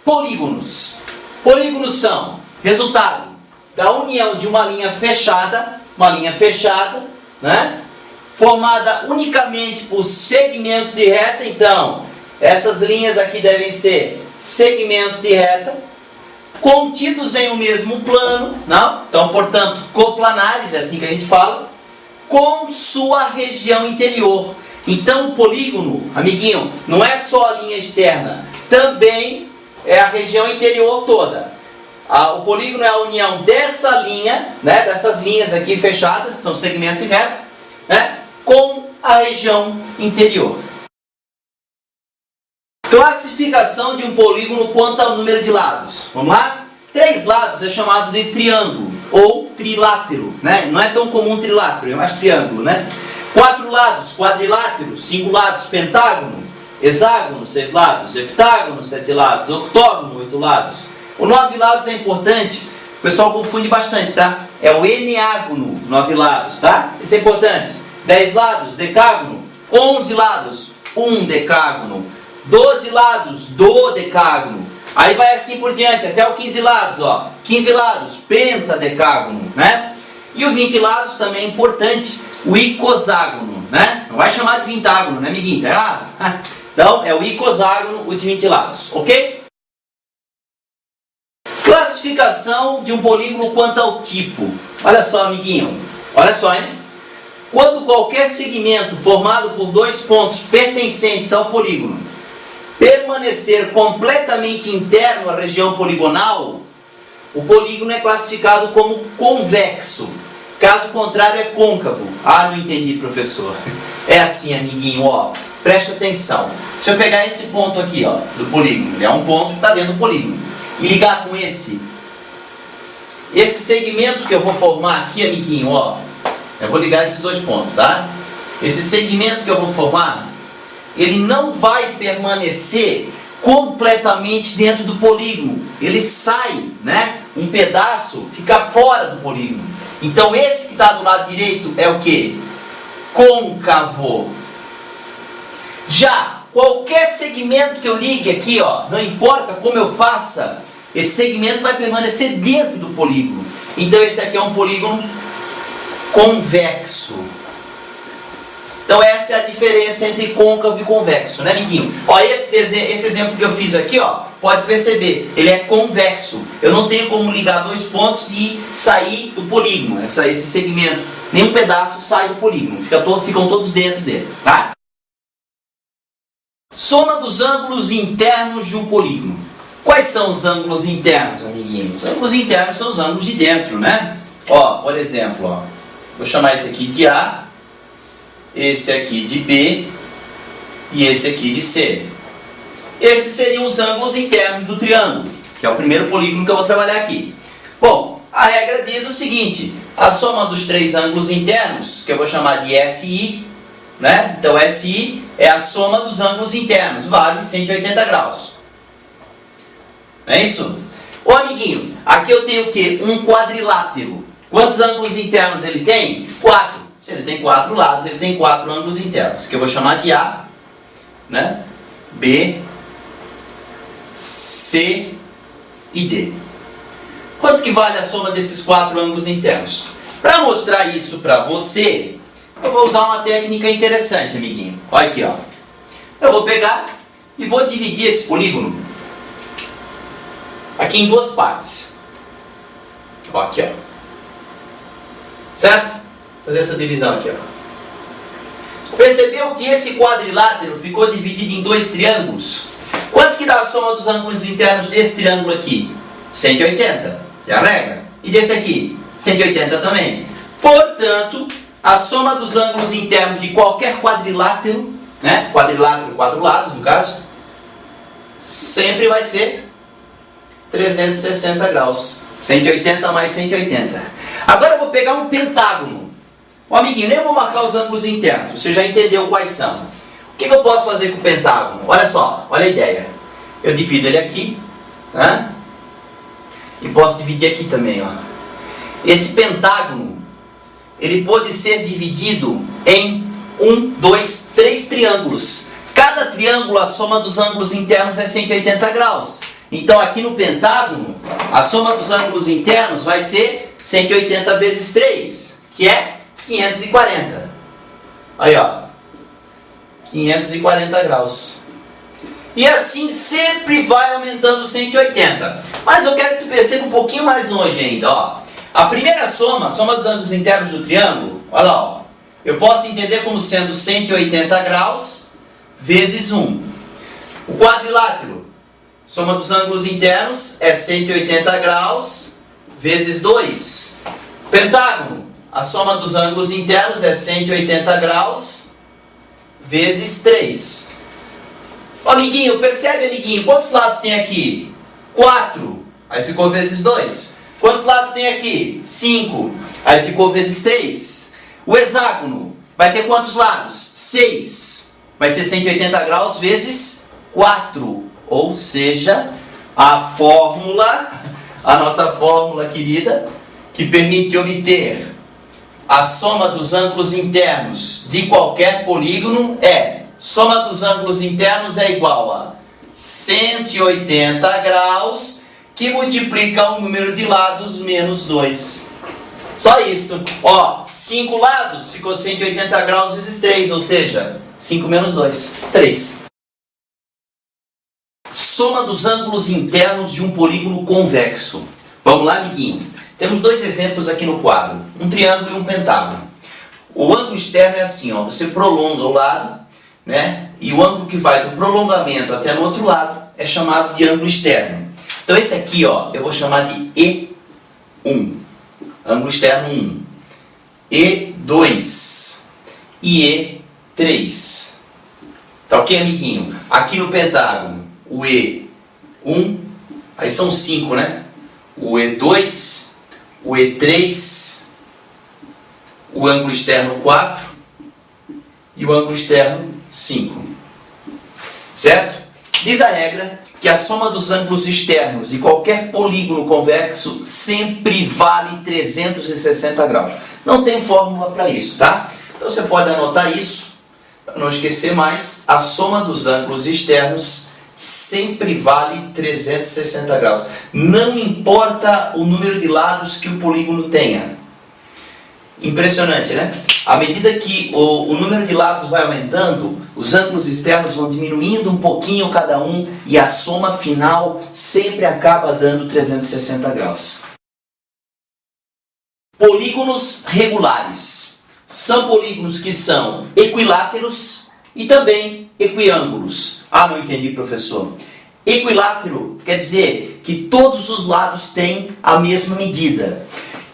Polígonos. Polígonos são resultado da união de uma linha fechada, né? Formada unicamente por segmentos de reta. Então, essas linhas aqui devem ser segmentos de reta, contidos em um mesmo plano, não? Então, portanto, coplanares, é assim que a gente fala, com sua região interior. Então, o polígono, amiguinho, não é só a linha externa, também é a região interior toda. O polígono é a união dessa linha, né, dessas linhas aqui fechadas, que são segmentos de reta, né, com a região interior. Classificação de um polígono quanto ao número de lados. Vamos lá? 3 lados é chamado de triângulo ou trilátero, né? Não é tão comum trilátero, é mais triângulo, né? 4 lados, quadrilátero. 5 lados, pentágono. Hexágono, 6 lados. Heptágono, 7 lados. Octógono, 8 lados. O 9 lados é importante, o pessoal confunde bastante, tá? É o eneágono, 9 lados, tá? Isso é importante. 10 lados, decágono. 11 lados, um decágono. 12 lados, dodecágono. Aí vai assim por diante, até o 15 lados, ó. 15 lados, pentadecágono, né? E o 20 lados também é importante, o icoságono, né? Não vai chamar de vintágono, né, amiguinho? Tá errado? Então, é o icoságono, o de 20 lados, ok? Classificação de um polígono quanto ao tipo. Olha só, amiguinho. Olha só, hein? Quando qualquer segmento formado por 2 pontos pertencentes ao polígono permanecer completamente interno à região poligonal, o polígono é classificado como convexo. Caso contrário, é côncavo. Ah, não entendi, professor. É assim, amiguinho, ó. Preste atenção. Se eu pegar esse ponto aqui, ó, do polígono, ele é um ponto que está dentro do polígono, e ligar com esse segmento que eu vou formar aqui, amiguinho, ó, eu vou ligar esses 2 pontos, tá? Esse segmento que eu vou formar, ele não vai permanecer completamente dentro do polígono. Ele sai, né? Um pedaço fica fora do polígono. Então esse que está do lado direito é o quê? Côncavo. Já qualquer segmento que eu ligue aqui, ó, não importa como eu faça, esse segmento vai permanecer dentro do polígono. Então esse aqui é um polígono convexo. Então essa é a diferença entre côncavo e convexo, né, amiguinho? Ó, esse exemplo que eu fiz aqui, ó, pode perceber, ele é convexo. Eu não tenho como ligar 2 pontos e sair do polígono. Esse segmento, nenhum pedaço sai do polígono. Ficam todos dentro dele, tá? Soma dos ângulos internos de um polígono. Quais são os ângulos internos, amiguinhos? Os ângulos internos são os ângulos de dentro, né? Ó, por exemplo, ó, vou chamar esse aqui de A, esse aqui de B e esse aqui de C. Esses seriam os ângulos internos do triângulo, que é o primeiro polígono que eu vou trabalhar aqui. Bom, a regra diz o seguinte: a soma dos 3 ângulos internos, que eu vou chamar de SI, né? Então SI é a soma dos ângulos internos, vale 180 graus. Não é isso? Ô amiguinho, aqui eu tenho o quê? Um quadrilátero. Quantos ângulos internos ele tem? 4. Se ele tem 4 lados, ele tem 4 ângulos internos, que eu vou chamar de A, né? B, C e D. Quanto que vale a soma desses 4 ângulos internos? Para mostrar isso para você, eu vou usar uma técnica interessante, amiguinho. Olha aqui, ó. Eu vou pegar e vou dividir esse polígono aqui em 2 partes. Ó, aqui, ó. Certo? Fazer essa divisão aqui, ó. Percebeu que esse quadrilátero ficou dividido em 2 triângulos? Quanto que dá a soma dos ângulos internos desse triângulo aqui? 180, que é a regra. E desse aqui? 180 também. Portanto, a soma dos ângulos internos de qualquer quadrilátero, né? Quadrilátero, 4 lados no caso, sempre vai ser 360 graus. 180 mais 180. Agora eu vou pegar um pentágono. Ó, amiguinho, nem vou marcar os ângulos internos, você já entendeu quais são. O que eu posso fazer com o pentágono? Olha só, olha a ideia. Eu divido ele aqui, né? E posso dividir aqui também, ó. Esse pentágono, ele pode ser dividido em 1, 2, 3 triângulos. Cada triângulo, a soma dos ângulos internos é 180 graus. Então aqui no pentágono, a soma dos ângulos internos vai ser 180 vezes 3, que é 540. Aí, ó, 540 graus. E assim sempre vai aumentando 180. Mas eu quero que tu perceba um pouquinho mais longe ainda, ó. A primeira soma, a soma dos ângulos internos do triângulo, olha lá, ó. Eu posso entender como sendo 180 graus vezes 1. O quadrilátero, soma dos ângulos internos é 180 graus vezes 2. O pentágono, a soma dos ângulos internos é 180 graus vezes 3. Ó, amiguinho, percebe, amiguinho, quantos lados tem aqui? 4. Aí ficou vezes 2. Quantos lados tem aqui? 5. Aí ficou vezes 3. O hexágono vai ter quantos lados? 6. Vai ser 180 graus vezes 4. Ou seja, a nossa fórmula querida, que permite obter a soma dos ângulos internos de qualquer polígono é: soma dos ângulos internos é igual a 180 graus, que multiplica o número de lados menos 2. Só isso. Ó, 5 lados ficou 180 graus vezes 3, ou seja, 5 menos 2, 3. Soma dos ângulos internos de um polígono convexo. Vamos lá, amiguinho. Temos dois exemplos aqui no quadro, um triângulo e um pentágono. O ângulo externo é assim, ó, você prolonga o lado, né? E o ângulo que vai do prolongamento até no outro lado é chamado de ângulo externo. Então esse aqui, ó, eu vou chamar de E1, ângulo externo 1, E2 e E3. Tá ok, amiguinho? Aqui no pentágono, o E1, aí são 5, né? O E2, o E3, o ângulo externo 4 e o ângulo externo 5. Certo? Diz a regra que a soma dos ângulos externos de qualquer polígono convexo sempre vale 360 graus. Não tem fórmula para isso, tá? Então você pode anotar isso, para não esquecer mais. A soma dos ângulos externos sempre vale 360 graus. Não importa o número de lados que o polígono tenha. Impressionante, né? À medida que o número de lados vai aumentando, os ângulos externos vão diminuindo um pouquinho cada um e a soma final sempre acaba dando 360 graus. Polígonos regulares. São polígonos que são equiláteros e também equiângulos. Ah, não entendi, professor. Equilátero quer dizer que todos os lados têm a mesma medida.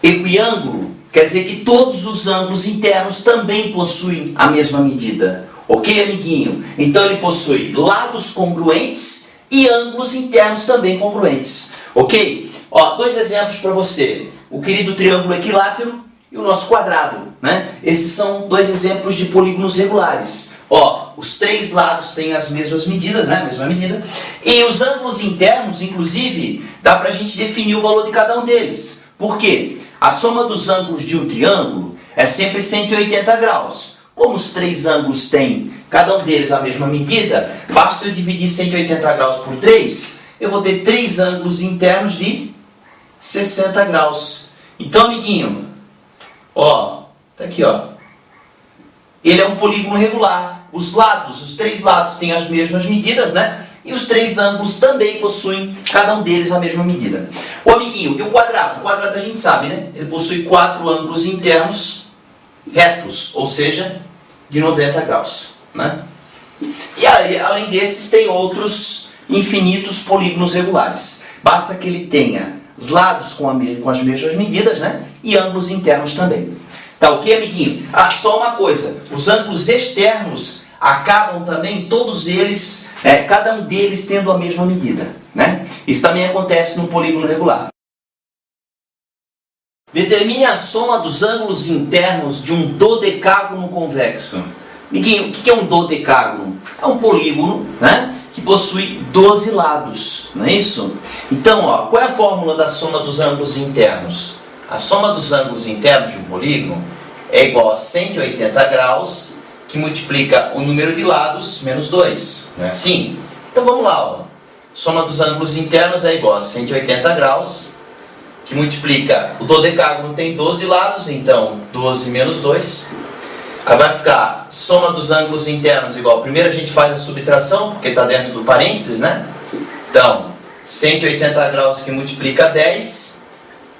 Equiângulo quer dizer que todos os ângulos internos também possuem a mesma medida. Ok, amiguinho? Então ele possui lados congruentes e ângulos internos também congruentes. Ok? Ó, dois exemplos para você. O querido triângulo equilátero e o nosso quadrado, né? Esses são dois exemplos de polígonos regulares. Ó, os três lados têm as mesmas medidas, né? A mesma medida. E os ângulos internos, inclusive, dá para a gente definir o valor de cada um deles. Por quê? A soma dos ângulos de um triângulo é sempre 180 graus. Como os três ângulos têm, cada um deles, a mesma medida, basta eu dividir 180 graus por 3, eu vou ter três ângulos internos de 60 graus. Então, amiguinho, ó, tá aqui, ó. Ele é um polígono regular. Os lados, os três lados têm as mesmas medidas, né? E os três ângulos também possuem, cada um deles, a mesma medida. O amiguinho, e o quadrado? O quadrado a gente sabe, né? Ele possui 4 ângulos internos retos, ou seja, de 90 graus, né? E aí, além desses, tem outros infinitos polígonos regulares. Basta que ele tenha os lados com as mesmas medidas, né? E ângulos internos também. Tá ok, amiguinho? Ah, só uma coisa. Os ângulos externos acabam também, todos eles, cada um deles tendo a mesma medida, né? Isso também acontece no polígono regular. Determine a soma dos ângulos internos de um dodecágono convexo. Amiguinho, o que é um dodecágono? É um polígono, né, que possui 12 lados, não é isso? Então, ó, qual é a fórmula da soma dos ângulos internos? A soma dos ângulos internos de um polígono é igual a 180 graus, que multiplica o número de lados menos 2. Não é assim? Então vamos lá. Ó. Soma dos ângulos internos é igual a 180 graus, que multiplica, o dodecágono tem 12 lados, então 12 menos 2. Aí vai ficar soma dos ângulos internos igual, primeiro a gente faz a subtração, porque está dentro do parênteses, né? Então, 180 graus que multiplica 10,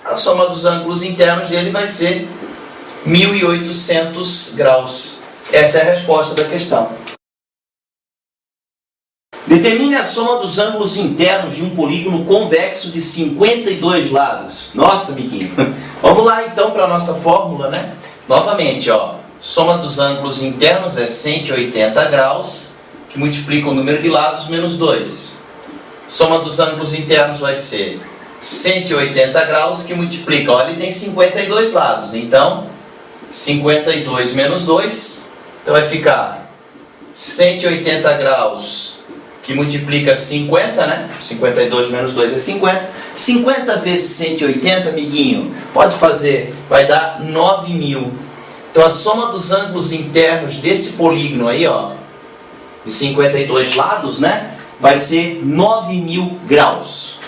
a soma dos ângulos internos dele vai ser 1800 graus. Essa é a resposta da questão. Determine a soma dos ângulos internos de um polígono convexo de 52 lados. Nossa, amiguinho. Vamos lá então para a nossa fórmula, né? Novamente, ó. Soma dos ângulos internos é 180 graus, que multiplica o número de lados menos 2. Soma dos ângulos internos vai ser 180 graus, que multiplica, olha, ele tem 52 lados, então 52 menos 2, então vai ficar 180 graus, que multiplica 50, né? 52 menos 2 é 50. 50 vezes 180, amiguinho, pode fazer, vai dar 9.000. Então a soma dos ângulos internos desse polígono aí, ó, de 52 lados, né, vai ser 9.000 graus.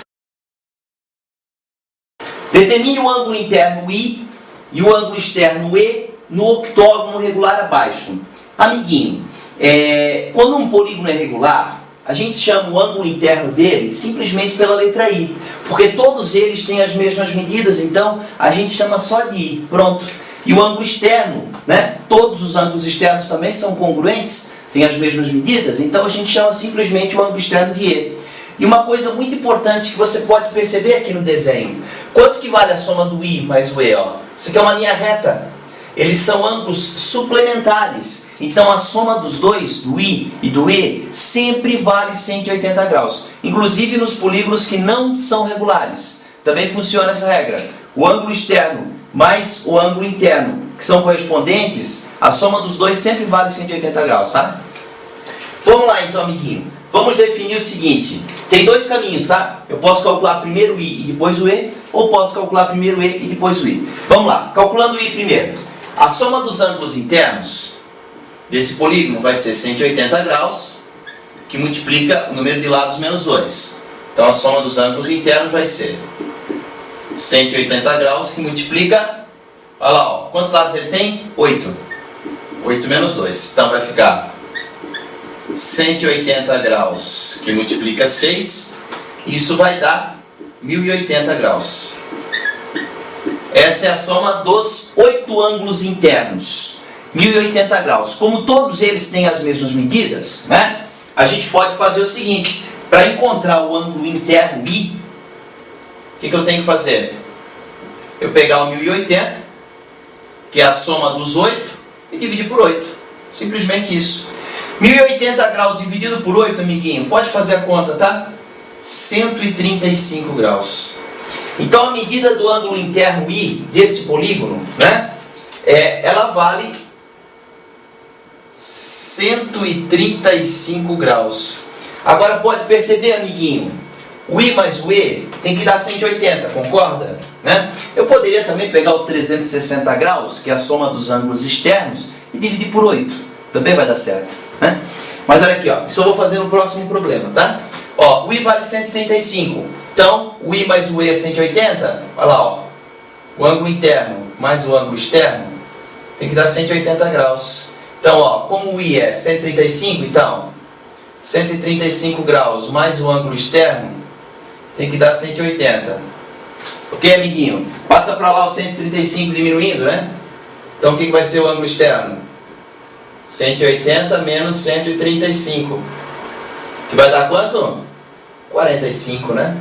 Determine o ângulo interno I e o ângulo externo E no octógono regular abaixo. Amiguinho, quando um polígono é regular, a gente chama o ângulo interno dele simplesmente pela letra I, porque todos eles têm as mesmas medidas, então a gente chama só de I, pronto. E o ângulo externo, né? Todos os ângulos externos também são congruentes, têm as mesmas medidas, então a gente chama simplesmente o ângulo externo de E. E uma coisa muito importante que você pode perceber aqui no desenho, quanto que vale a soma do I mais o E? Ó? Isso aqui é uma linha reta. Eles são ângulos suplementares, então a soma dos dois, do I e do E, sempre vale 180 graus. Inclusive nos polígonos que não são regulares. Também funciona essa regra. O ângulo externo mais o ângulo interno, que são correspondentes, a soma dos dois sempre vale 180 graus, tá? Vamos lá então, amiguinho. Vamos definir o seguinte. Tem dois caminhos, tá? Eu posso calcular primeiro o I e depois o E, ou posso calcular primeiro o E e depois o I. Vamos lá, calculando o I primeiro. A soma dos ângulos internos desse polígono vai ser 180 graus, que multiplica o número de lados menos 2. Então a soma dos ângulos internos vai ser 180 graus, que multiplica, olha lá, ó, quantos lados ele tem? 8. 8 menos 2. Então vai ficar 180 graus, que multiplica 6. Isso vai dar 1080 graus. Essa é a soma dos 8 ângulos internos. 1080 graus. Como todos eles têm as mesmas medidas, né? A gente pode fazer o seguinte. Para encontrar o ângulo interno I, o que eu tenho que fazer? Eu pegar o 1080, que é a soma dos 8, e dividir por 8. Simplesmente isso. 1080 graus dividido por 8, amiguinho, pode fazer a conta, tá? 135 graus. Então a medida do ângulo interno I desse polígono, né? Ela vale 135 graus. Agora pode perceber, amiguinho, o I mais o E tem que dar 180, concorda? Né? Eu poderia também pegar o 360 graus, que é a soma dos ângulos externos, e dividir por 8. Também vai dar certo. Né? Mas olha aqui, ó, isso eu vou fazer no próximo problema, tá? Ó, o I vale 135. Então, o I mais o E é 180. Olha lá, ó. O ângulo interno mais o ângulo externo tem que dar 180 graus. Então, ó, como o I é 135, então 135 graus mais o ângulo externo tem que dar 180. Ok, amiguinho? Passa para lá o 135 diminuindo, né? Então, o que vai ser o ângulo externo? 180 menos 135. Que vai dar quanto? 45, né?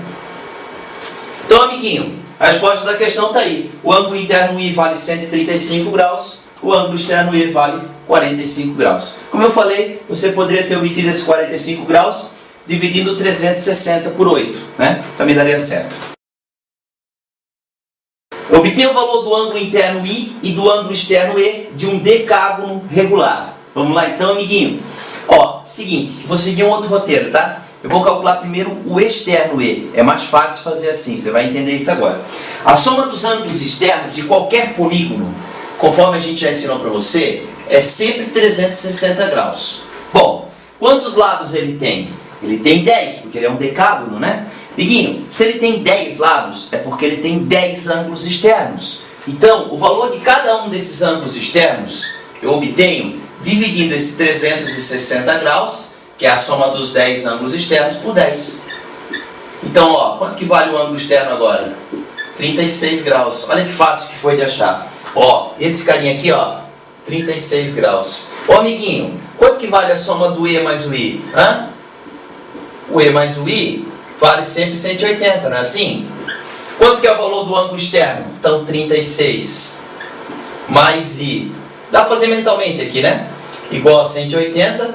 Então, amiguinho, a resposta da questão está aí. O ângulo interno I vale 135 graus, o ângulo externo E vale 45 graus. Como eu falei, você poderia ter obtido esses 45 graus dividindo 360 por 8, né? Também daria certo. Obtenha o valor do ângulo interno I e do ângulo externo E de um decágono regular. Vamos lá então, amiguinho. Ó, seguinte, vou seguir um outro roteiro, tá? Eu vou calcular primeiro o externo E. É mais fácil fazer assim, você vai entender isso agora. A soma dos ângulos externos de qualquer polígono, conforme a gente já ensinou para você, é sempre 360 graus. Bom, quantos lados ele tem? Ele tem 10, porque ele é um decágono, né? Amiguinho, se ele tem 10 lados, é porque ele tem 10 ângulos externos. Então, o valor de cada um desses ângulos externos, eu obtenho dividindo esse 360 graus, que é a soma dos 10 ângulos externos, por 10. Então, ó, quanto que vale o ângulo externo agora? 36 graus. Olha que fácil que foi de achar. Ó, esse carinha aqui, ó, 36 graus. Ó, amiguinho, quanto que vale a soma do E mais o I? Hã? O E mais o I vale sempre 180, não é assim? Quanto que é o valor do ângulo externo? Então, 36 mais I. Dá para fazer mentalmente aqui, né? Igual a 180.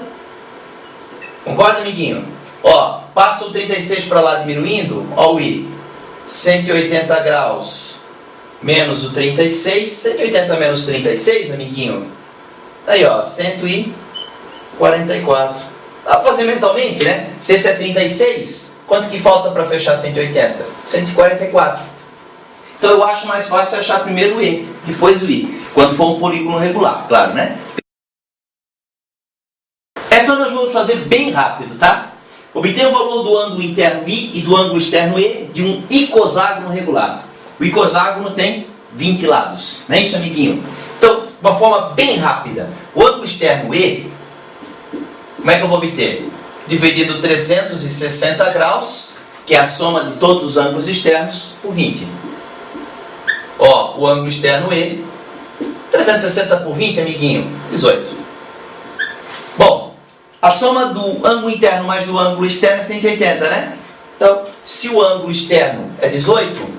Concorda, amiguinho? Ó, passa o 36 para lá diminuindo. Ó o I. 180 graus menos o 36. 180 menos 36, amiguinho. Tá aí, ó. 144. Dá para fazer mentalmente, né? Se esse é 36, quanto que falta para fechar 180? 144. Então eu acho mais fácil achar primeiro o E, depois o I. Quando for um polígono regular, claro, né? Essa nós vamos fazer bem rápido, tá? Obtenha o valor do ângulo interno I e do ângulo externo E de um icosságono regular. O icosságono tem 20 lados, não é isso, amiguinho? Então, de uma forma bem rápida, o ângulo externo E, como é que eu vou obter? Dividido 360 graus, que é a soma de todos os ângulos externos, por 20. Ó, o ângulo externo E, 360 por 20, amiguinho, 18. Bom, a soma do ângulo interno mais do ângulo externo é 180, né? Então, se o ângulo externo é 18,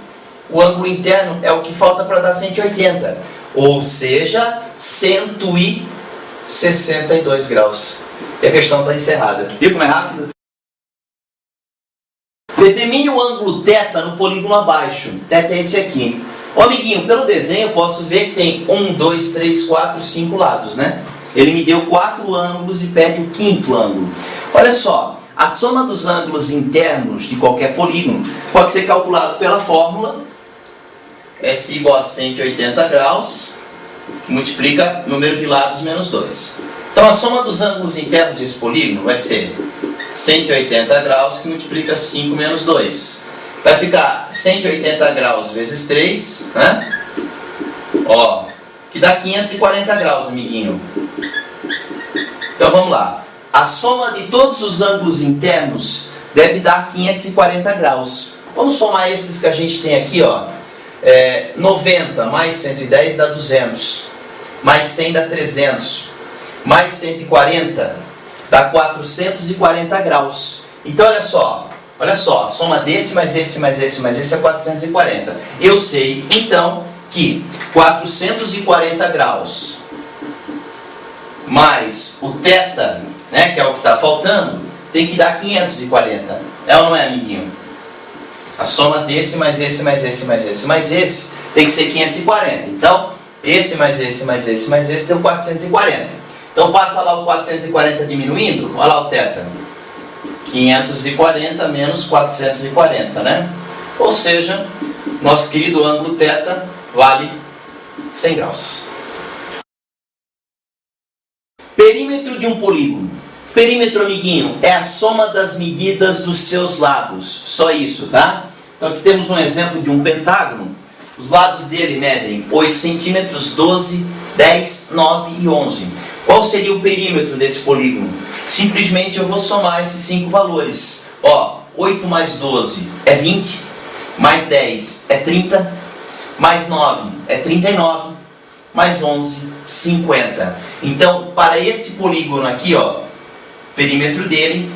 o ângulo interno é o que falta para dar 180. Ou seja, 162 graus. E a questão está encerrada. Viu como é rápido? Determine o ângulo θ no polígono abaixo. θ é esse aqui. Ó, amiguinho, pelo desenho eu posso ver que tem 1, 2, 3, 4, 5 lados, né? Ele me deu 4 ângulos e pede o quinto ângulo. Olha só, a soma dos ângulos internos de qualquer polígono pode ser calculado pela fórmula S igual a 180 graus, que multiplica o número de lados menos 2. Então a soma dos ângulos internos desse polígono vai ser 180 graus, que multiplica 5 menos 2. Vai ficar 180 graus vezes 3, né? Ó, que dá 540 graus, amiguinho. Então vamos lá. A soma de todos os ângulos internos deve dar 540 graus. Vamos somar esses que a gente tem aqui, ó. 90 mais 110 dá 200. Mais 100 dá 300. Mais 140 dá 440 graus. Então olha só, a soma desse mais esse mais esse mais esse é 440. Eu sei então que 440 graus mais o θ, né, que é o que está faltando, tem que dar 540. É ou não é, amiguinho? A soma desse mais esse mais esse mais esse mais esse tem que ser 540. Então, esse mais esse mais esse mais esse deu 440. Então passa lá o 440 diminuindo, olha lá o θ. 540 menos 440, né? Ou seja, nosso querido ângulo θ vale 100 graus. Perímetro de um polígono. Perímetro, amiguinho, é a soma das medidas dos seus lados. Só isso, tá? Então aqui temos um exemplo de um pentágono. Os lados dele medem 8 centímetros, 12, 10, 9 e 11. Qual seria o perímetro desse polígono? Simplesmente eu vou somar esses 5 valores. Ó, 8 mais 12 é 20, mais 10 é 30, mais 9 é 39, mais 11, 50. Então, para esse polígono aqui, ó, perímetro dele,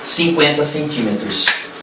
50 centímetros.